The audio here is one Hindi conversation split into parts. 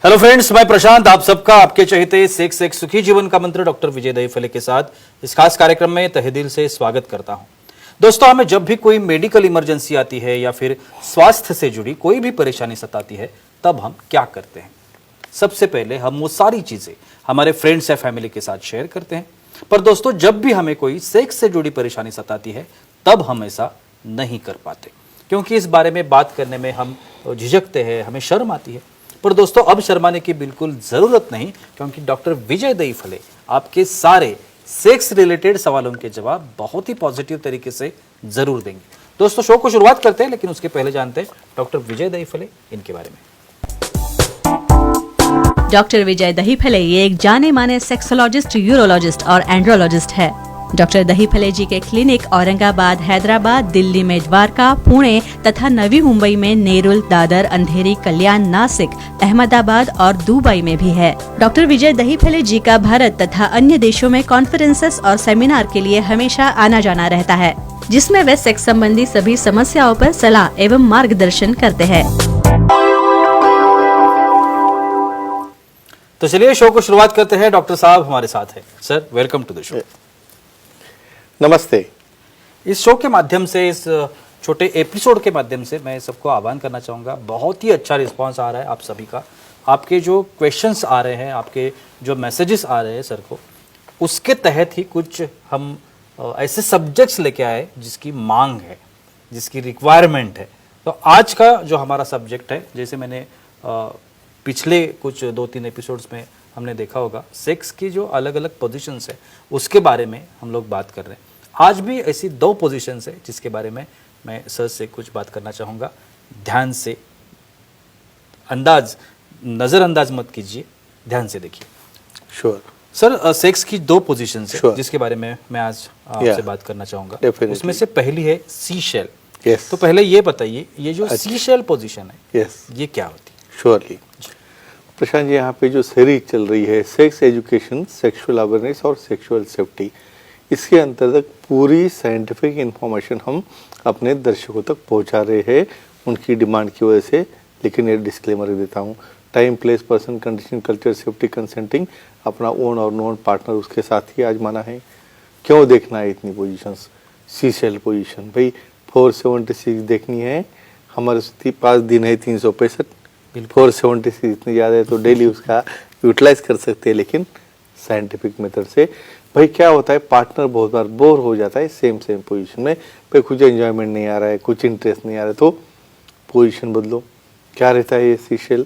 हेलो फ्रेंड्स, मैं प्रशांत आप सबका आपके चहेते सेक्स एक सुखी जीवन का मंत्र डॉक्टर विजय दहीफले के साथ इस खास कार्यक्रम में तहे दिल से स्वागत करता हूं। दोस्तों, हमें जब भी कोई मेडिकल इमरजेंसी आती है या फिर स्वास्थ्य से जुड़ी कोई भी परेशानी सताती है, तब हम क्या करते हैं? सबसे पहले हम वो सारी चीजें हमारे फ्रेंड्स या फैमिली के साथ शेयर करते हैं। पर दोस्तों, जब भी हमें कोई सेक्स से जुड़ी परेशानी सताती है, तब हम ऐसा नहीं कर पाते, क्योंकि इस बारे में बात करने में हम झिझकते हैं, हमें शर्म आती है। पर दोस्तों, अब शर्माने की बिल्कुल जरूरत नहीं, क्योंकि डॉक्टर विजय दहीफले आपके सारे सेक्स रिलेटेड सवालों के जवाब बहुत ही पॉजिटिव तरीके से जरूर देंगे। दोस्तों, शो को शुरुआत करते हैं, लेकिन उसके पहले जानते हैं डॉक्टर विजय दहीफले इनके बारे में। डॉक्टर विजय दहीफले ये एक जाने माने सेक्सोलॉजिस्ट, यूरोलॉजिस्ट और एंड्रोलॉजिस्ट है। डॉक्टर दहीफले जी के क्लिनिक औरंगाबाद, हैदराबाद, दिल्ली में द्वारका, पुणे तथा नवी मुंबई में नेरुल, दादर, अंधेरी, कल्याण, नासिक, अहमदाबाद और दुबई में भी है। डॉक्टर विजय दहीफले जी का भारत तथा अन्य देशों में कॉन्फ्रेंसेस और सेमिनार के लिए हमेशा आना जाना रहता है, जिसमें वे सेक्स संबंधी सभी समस्याओं पर सलाह एवं मार्गदर्शन करते हैं। तो चलिए शो को शुरुआत करते हैं। डॉक्टर साहब हमारे साथ है। Sir, welcome to the show. नमस्ते। इस शो के माध्यम से, इस छोटे एपिसोड के माध्यम से मैं सबको आह्वान करना चाहूँगा। बहुत ही अच्छा रिस्पांस आ रहा है आप सभी का। आपके जो क्वेश्चंस आ रहे हैं, आपके जो मैसेजेस आ रहे हैं सर को, उसके तहत ही कुछ हम ऐसे सब्जेक्ट्स लेके आए जिसकी मांग है, जिसकी रिक्वायरमेंट है। तो आज का जो हमारा सब्जेक्ट है, जैसे मैंने पिछले कुछ 2-3 एपिसोड्स में हमने देखा होगा, सेक्स की जो अलग अलग पोजीशंस है उसके बारे में हम लोग बात कर रहे हैं। आज भी ऐसी 2 पोजीशंस है जिसके बारे में मैं सर से कुछ बात करना चाहूँगा। ध्यान से, नज़रअंदाज मत कीजिए, ध्यान से देखिए। श्योर सर, सेक्स की 2 पोजीशंस है Sure. जिसके बारे में मैं आज आपसे बात करना चाहूँगा। Definitely. उसमें से पहली है सी शेल। Yes. तो पहले ये बताइए, ये जो सी शेल पोजीशन है, Yes. ये क्या होती है? श्योरली प्रशांत जी, यहाँ पे जो सीरीज चल रही है सेक्स एजुकेशन, सेक्सुअल अवेयरनेस और सेक्सुअल सेफ्टी, इसके अंतर्गत पूरी साइंटिफिक इंफॉर्मेशन हम अपने दर्शकों तक पहुँचा रहे हैं उनकी डिमांड की वजह से। लेकिन ये डिस्क्लेमर देता हूँ, time, place, person, condition, culture, safety, consenting, अपना ओन और नॉन पार्टनर उसके साथ ही आजमाना है। क्यों देखना है इतनी पोजीशंस? सी शेल पोजीशन भाई 476 देखनी है, हमारे पास दिन है 365, 476 इतनी ज़्यादा है तो डेली उसका यूटिलाइज कर सकते हैं। लेकिन साइंटिफिक मेथड से भाई क्या होता है, पार्टनर बहुत बार बोर हो जाता है सेम पोजीशन में। भाई कुछ एंजॉयमेंट नहीं आ रहा है, कुछ इंटरेस्ट नहीं आ रहा है, तो पोजीशन बदलो। क्या रहता है ये सी शेल?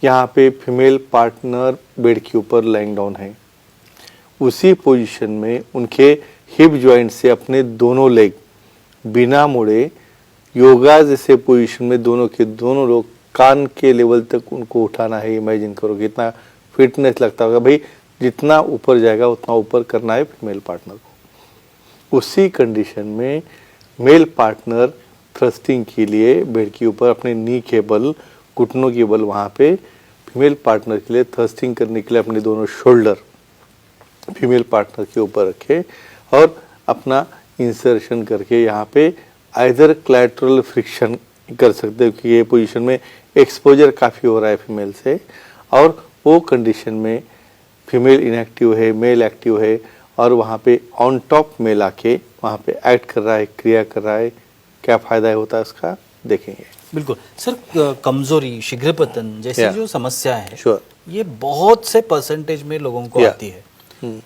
यहाँ पे फीमेल पार्टनर बेड के ऊपर लाइंग डाउन है, उसी पोजीशन में उनके हिप जॉइंट से अपने दोनों लेग बिना मुड़े, योगा जैसे पोजीशन में दोनों के दोनों लोग कान के लेवल तक उनको उठाना है। इमेजिन करो कितना फिटनेस लगता होगा भाई, जितना ऊपर जाएगा उतना ऊपर करना है फीमेल पार्टनर को। उसी कंडीशन में मेल पार्टनर थ्रस्टिंग के लिए बेड के ऊपर अपने नी के बल, घुटनों के बल वहाँ पे फीमेल पार्टनर के लिए थ्रस्टिंग करने के लिए अपने दोनों शोल्डर फीमेल पार्टनर के ऊपर रखे और अपना इंसर्शन करके यहाँ पे आइदर क्लैटरल फ्रिक्शन कर सकते हो, क्योंकि ये पोजीशन में एक्सपोजर काफ़ी हो रहा है फीमेल से, और वो कंडीशन में फीमेल इनएक्टिव है, मेल एक्टिव है, और वहाँ पे ऑन टॉप मेल आके वहाँ पे एक्ट कर रहा है, क्रिया कर रहा है। क्या फ़ायदा होता है उसका, देखेंगे। बिल्कुल सर, कमजोरी, शीघ्रपतन जैसी जो समस्या है, Sure. ये बहुत से परसेंटेज में लोगों को आती है।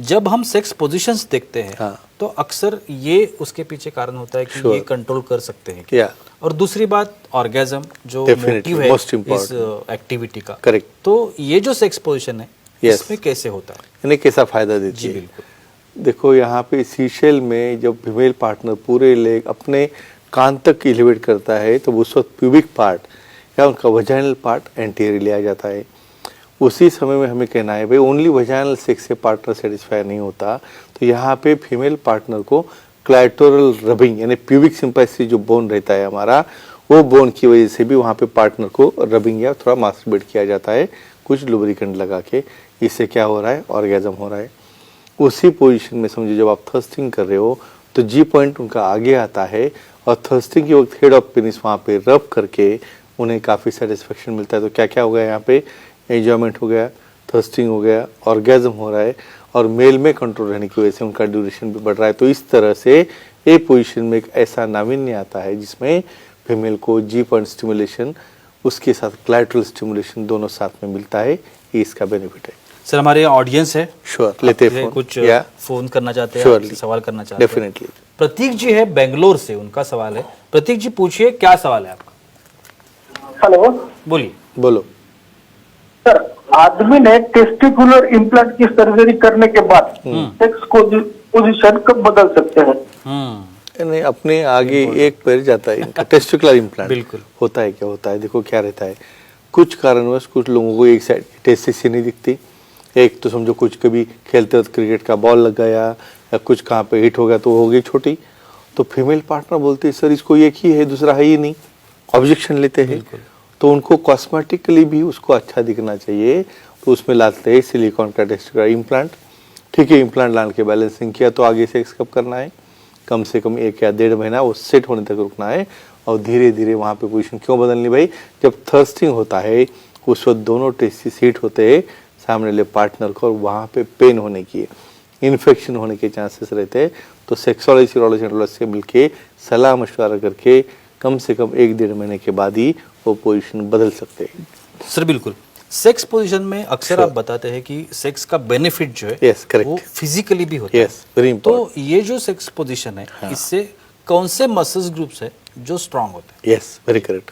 जब हम सेक्स पोजीशंस देखते हैं, हाँ। तो अक्सर ये उसके पीछे कारण होता है कि ये कंट्रोल कर सकते हैं Yeah. और दूसरी बात, ऑर्गेज्म जो Definitely, मोटिव है most important. इस एक्टिविटी का। Correct. तो ये जो सेक्स पोजीशन है, Yes. इसमें कैसे होता है? यानी कैसा फायदा देती जी है? बिल्कुल। देखो यहाँ पे सीशेल में जब फीमेल पार्टनर पूरे लेग अपने कान तक एलिवेट करता है, तो उस वक्त प्यूबिक पार्ट या उनका वजाइनल पार्ट एंटीरियर लिया जाता है। उसी समय में हमें कहना है भाई ओनली वजाइनल सेक्स से पार्टनर सेटिस्फाई नहीं होता, तो यहाँ पे फीमेल पार्टनर को क्लाइटोरल रबिंग यानी प्यूबिक सिंपैथी जो बोन रहता है हमारा, वो बोन की वजह से भी वहाँ पे पार्टनर को रबिंग या थोड़ा मास्टरबेट किया जाता है कुछ लुब्रिकेंट लगा के। इससे क्या हो रहा है, ऑर्गेज्म हो रहा है। उसी पोजीशन में समझो जब आप थर्स्टिंग कर रहे हो तो जी पॉइंट उनका आगे आता है और थर्स्टिंग के वक्त हेड ऑफ पेनिस वहाँ पे रब करके उन्हें काफ़ी सेटिस्फेक्शन मिलता है। तो क्या क्या होगा यहाँ पे, एंजॉयमेंट हो गया, थर्स्टिंग हो गया, ऑर्गेज्म हो रहा है और मेल में कंट्रोल रहने की वजह से उनका ड्यूरेशन भी बढ़ रहा है। तो इस तरह से ए पोजीशन में एक ऐसा नावीन्य आता है जिसमें फीमेल को जी पॉइंट स्टिमुलेशन उसके साथ क्लैटरल स्टिमुलेशन दोनों साथ में मिलता है। ये इसका बेनिफिट है। सर हमारे ऑडियंस है, श्योर लेते आपसे हैं कुछ या फोन करना चाहते हैं, Surely. आपसे सवाल करना चाहते हैं। डेफिनेटली। प्रतीक जी है बेंगलोर से, उनका सवाल है। प्रतीक जी पूछिए, क्या सवाल है आपका? हेलो बोलिए। बोलो। सर, आदमी ने टेस्टिकुलर इम्प्लांट की सर्जरी करने के बाद सेक्स पोजीशन कब बदल सकते हैं? नहीं, अपने आगे एक पैर जाता है इनका टेस्टिकुलर इम्प्लांट। बिल्कुल। होता है क्या होता है, देखो क्या रहता है, कुछ कारणवश कुछ लोगों को एक साइड टेस्टिस नहीं दिखती। एक तो समझो कुछ कभी खेलते वक्त क्रिकेट का बॉल लग गया या कुछ कहाँ पे हिट हो गया तो हो गई छोटी, तो फीमेल पार्टनर बोलते हैं सर इसको एक ही है, दूसरा है ही नहीं, ऑब्जेक्शन लेते हैं। तो उनको कॉस्मेटिकली भी उसको अच्छा दिखना चाहिए, तो उसमें लाते हैं सिलिकॉन का टेस्टिकुलर इम्प्लांट। ठीक है, इम्प्लांट लाने के बैलेंसिंग किया तो आगे सेक्स कब करना है, कम से कम 1 या 1.5 महीना वो सेट होने तक रुकना है और धीरे धीरे वहाँ पे पोजीशन क्यों बदलनी भाई, जब थर्स्टिंग होता है उस वक्त दोनों टेस्टिस हीट होते हैं सामने वाले पार्टनर को और वहाँ पे पेन होने की, इन्फेक्शन होने के चांसेस रहते हैं। तो सेक्सोलॉजी यूरोलॉजिस्ट से मिलके सलाह मशवरा करके कम से कम 1-1.5 महीने के बाद ही वो पोजीशन बदल सकते हैं। सर बिल्कुल, सेक्स पोजीशन में अक्सर आप बताते हैं कि सेक्स का बेनिफिट जो है Yes, correct. वो फिजिकली भी होता Yes, very है। important. तो ये जो सेक्स पोजीशन है, इससे कौन से मसल्स ग्रुप्स है जो स्ट्रांग होते हैं? Yes, very correct.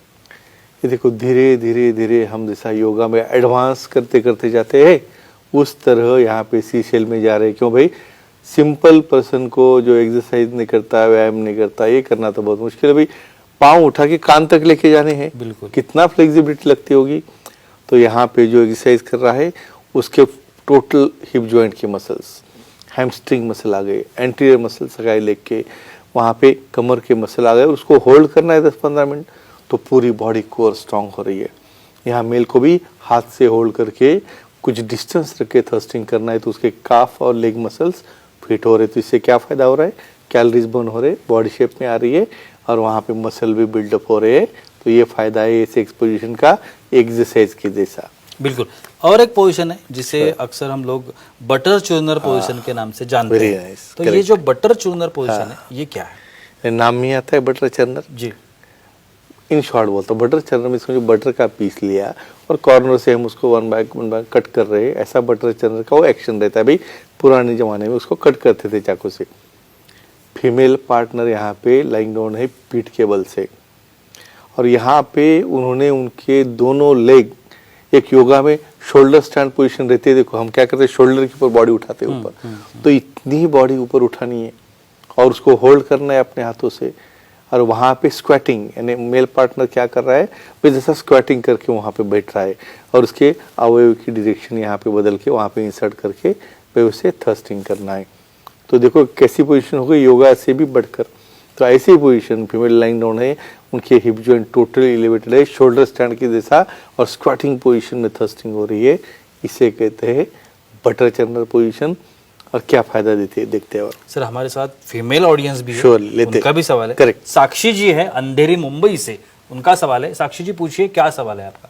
ये देखो धीरे धीरे धीरे हम जैसा योगा में एडवांस करते करते जाते हैं उस तरह यहाँ पे सीशेल में जा रहे हैं। क्यों भाई, सिंपल पर्सन को जो एक्सरसाइज नहीं करता, व्यायाम नहीं करता, ये करना तो बहुत मुश्किल है भाई। पाँव उठा के कान तक लेके जाने हैं, बिल्कुल। कितना फ्लेक्सिबिलिटी लगती होगी। तो यहाँ पे जो एक्सरसाइज कर रहा है उसके टोटल हिप जॉइंट के मसल्स, हैमस्ट्रिंग मसल आ गए, एंटीरियर मसल्स आ गए लेग के, वहाँ पे कमर के मसल आ गए, उसको होल्ड करना है 10-15 मिनट, तो पूरी बॉडी कोर स्ट्रांग हो रही है। यहाँ मेल को भी हाथ से होल्ड करके कुछ डिस्टेंस रख के थर्स्टिंग करना है, तो उसके काफ और लेग मसल्स फिट हो रहे। तो इससे क्या फायदा हो रहा है, कैलोरीज बर्न हो रहे, बॉडी शेप में आ रही है और वहाँ पे मसल भी बिल्डअप हो रहे हैं। तो ये फायदा है इस एक्सपोजिशन का एक्सरसाइज के जैसा। बिल्कुल। और एक पोजीशन है जिसे अक्सर हम लोग बटर चूर्नर पोजीशन के नाम से जानते Very हैं। nice, तो ये correct. जो बटर चूर्नर पोजीशन है ये क्या है? नाम में आता है बटर चर्नर। जी, इन शॉर्ट बोलता हूँ, बटर चर्नर में इसमें जो बटर का पीस लिया और कॉर्नर से हम उसको वन बाय कट कर रहे हैं, ऐसा बटर चर्नर का वो एक्शन रहता है भाई। पुराने जमाने में उसको कट करते थे चाकू से। फीमेल पार्टनर यहाँ पे लाइंग डाउन है पीठ के बल से और यहाँ पे उन्होंने उनके दोनों लेग, एक योगा में शोल्डर स्टैंड पोजीशन रहती है, देखो हम क्या करते हैं शोल्डर के ऊपर बॉडी उठाते हैं ऊपर, तो इतनी बॉडी ऊपर उठानी है और उसको होल्ड करना है अपने हाथों से। और वहाँ पे स्क्वाटिंग, यानी मेल पार्टनर क्या कर रहा है भाई, जैसा स्क्वाटिंग करके वहाँ पे बैठ रहा है और उसके अवयव की डायरेक्शन यहाँ पे बदल के वहाँ पे इंसर्ट करके भाई उसे थर्स्टिंग करना है। तो देखो कैसी पोजीशन हो गई योगा से भी बढ़कर। तो ऐसी पोजीशन फीमेल लाइंग डाउन है, उनके हिप जॉइंट टोटली एलिवेटेड है, शोल्डर स्टैंड के जैसा, और स्क्वाटिंग पोजीशन में थर्स्टिंग हो रही है। इसे कहते हैं बटर चर्नर पोजीशन। और क्या फायदा देती है देखते हैं। और सर हमारे साथ फीमेल ऑडियंस भी है, Sure, लेते उनका भी सवाल है। Correct. साक्षी जी है अंधेरी मुंबई से, उनका सवाल है। साक्षी जी पूछिए, क्या सवाल है आपका?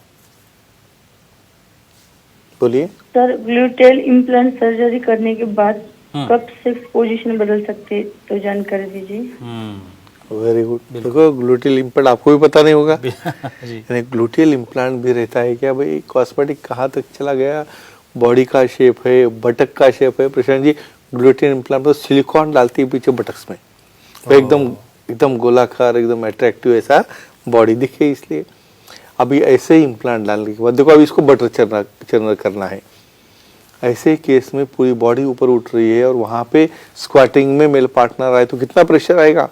बोलिए। सर, ग्लूटेल इम्प्लांट सर्जरी करने के बाद कब सेक्स पोजीशन बदल सकते हैं, तो जानकारी दीजिए। Very good. देखो ग्लूटेल इम्प्लांट आपको भी पता नहीं होगा। जी, यानी ग्लूटेल इम्प्लांट भी रहता है क्या भाई, कॉस्मेटिक कहाँ तक चला गया, बॉडी का शेप है, बटक का शेप है। प्रशांत जी ग्लूटेल इम्प्लांट तो सिलिकॉन डालती है पीछे बटक्स में, तो एकदम गोलाकार, एकदम अट्रैक्टिव ऐसा बॉडी दिखे। इसलिए अभी ऐसे ही इम्प्लांट डालने के बाद देखो अभी इसको बटर चर्नर करना है। ऐसे केस में पूरी बॉडी ऊपर उठ रही है और वहाँ पे स्क्वाटिंग में मेल पार्टनर आए तो कितना प्रेशर आएगा।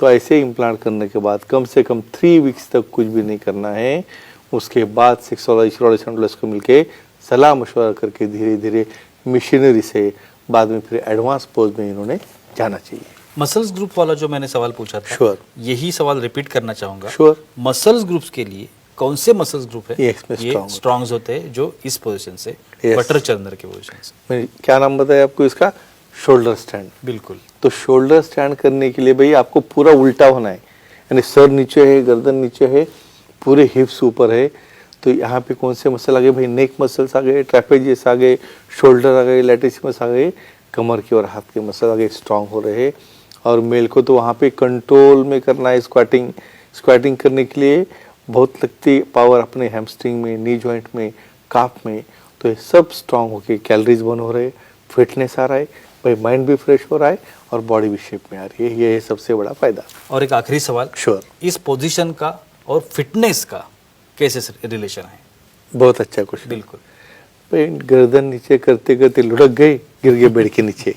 तो ऐसे इम्प्लांट करने के बाद कम से कम 3 वीक्स तक कुछ भी नहीं करना है। उसके बाद सेक्सोलॉजिस्ट को मिलके सलाह मशवरा करके धीरे धीरे मशीनरी से बाद में फिर एडवांस पोज में इन्होंने जाना चाहिए। मसल्स ग्रुप वाला जो मैंने सवाल पूछा था, Sure. यही सवाल रिपीट करना चाहूंगा। Sure. मसल्स ग्रुप्स के लिए कौन से मसल्स ग्रुप है Yes, में ये strong स्ट्रॉन्ग्स होते हैं जो इस पोजीशन से, Yes. बटर चर्नर के पोजीशन से? मैंने क्या नाम बताया आपको इसका, शोल्डर स्टैंड। बिल्कुल। तो शोल्डर स्टैंड करने के लिए भाई आपको पूरा उल्टा होना है, यानी सर नीचे है, गर्दन नीचे है, पूरे हिप्स ऊपर है। तो यहाँ पे कौन से मसल आ गए भाई, नेक मसल्स आ गए, ट्रेपेजियस आ गए, शोल्डर आ गए, लैटिसिमस आ गए, कमर के और हाथ के मसल आ गए स्ट्रांग हो रहे हैं। और मेल को तो वहाँ पे कंट्रोल में करना है स्क्वाटिंग करने के लिए बहुत लगती पावर अपने हैमस्ट्रिंग में, नी जॉइंट में, काफ में। तो ये सब स्ट्रांग होके कैलोरीज बर्न हो रहे, फिटनेस आ रहा है भाई, माइंड भी फ्रेश हो रहा है और बॉडी भी शेप में आ रही है। ये है सबसे बड़ा फायदा। और एक आखिरी सवाल, श्योर, इस पोजीशन का और फिटनेस का कैसे रिलेशन है? बहुत अच्छा क्वेश्चन। बिल्कुल भाई गर्दन नीचे करते करते लुढ़क गए, गिर गए बेड के नीचे,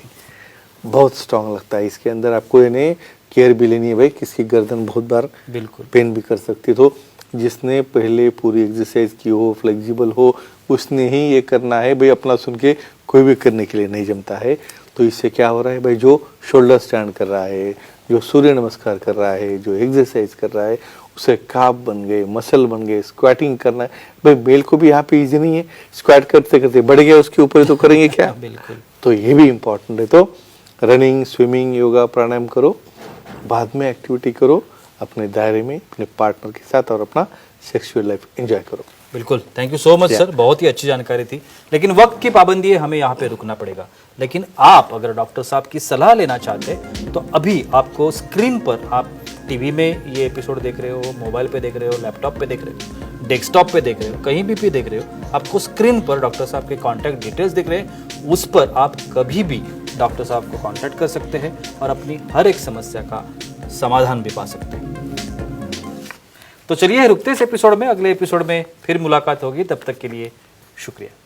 बहुत स्ट्रांग लगता है। इसके अंदर आपको यानी केयर भी लेनी है भाई, किसकी गर्दन बहुत बार बिल्कुल पेन भी कर सकती है। तो जिसने पहले पूरी एक्सरसाइज की हो, फ्लेक्सिबल हो, उसने ही ये करना है भाई। अपना सुन के कोई भी करने के लिए नहीं जमता है। तो इससे क्या हो रहा है भाई, जो शोल्डर स्टैंड कर रहा है, जो सूर्य नमस्कार कर रहा है, जो एक्सरसाइज कर रहा है, उसे काफ बन गए, मसल बन गए। स्क्वाटिंग करना है भाई, मेल को भी यहाँ पे इजी नहीं है, स्क्वाट करते करते बढ़ गया उसके ऊपर, तो करेंगे क्या? बिल्कुल। तो ये भी इम्पोर्टेंट है। तो रनिंग, स्विमिंग, योगा, प्राणायाम करो, बाद में एक्टिविटी करो अपने दायरे में, अपने पार्टनर के साथ, और अपना सेक्सुअल लाइफ एंजॉय करो। बिल्कुल, thank you so much sir, बहुत ही अच्छी जानकारी थी। लेकिन वक्त की पाबंदी है, हमें यहाँ पे रुकना पड़ेगा। लेकिन आप अगर डॉक्टर साहब की सलाह लेना चाहते हैं तो अभी आपको स्क्रीन पर, आप टीवी में ये एपिसोड देख रहे हो, मोबाइल पे देख रहे हो, लैपटॉप पे देख रहे हो, डेस्कटॉप पे देख रहे हो, कहीं भी देख रहे हो, आपको स्क्रीन पर डॉक्टर साहब के कॉन्टैक्ट डिटेल्स दिख रहे हैं। उस पर आप कभी भी डॉक्टर साहब को कॉन्टैक्ट कर सकते हैं और अपनी हर एक समस्या का समाधान भी पा सकते हैं। तो चलिए रुकते इस एपिसोड में, अगले एपिसोड में फिर मुलाकात होगी। तब तक के लिए शुक्रिया।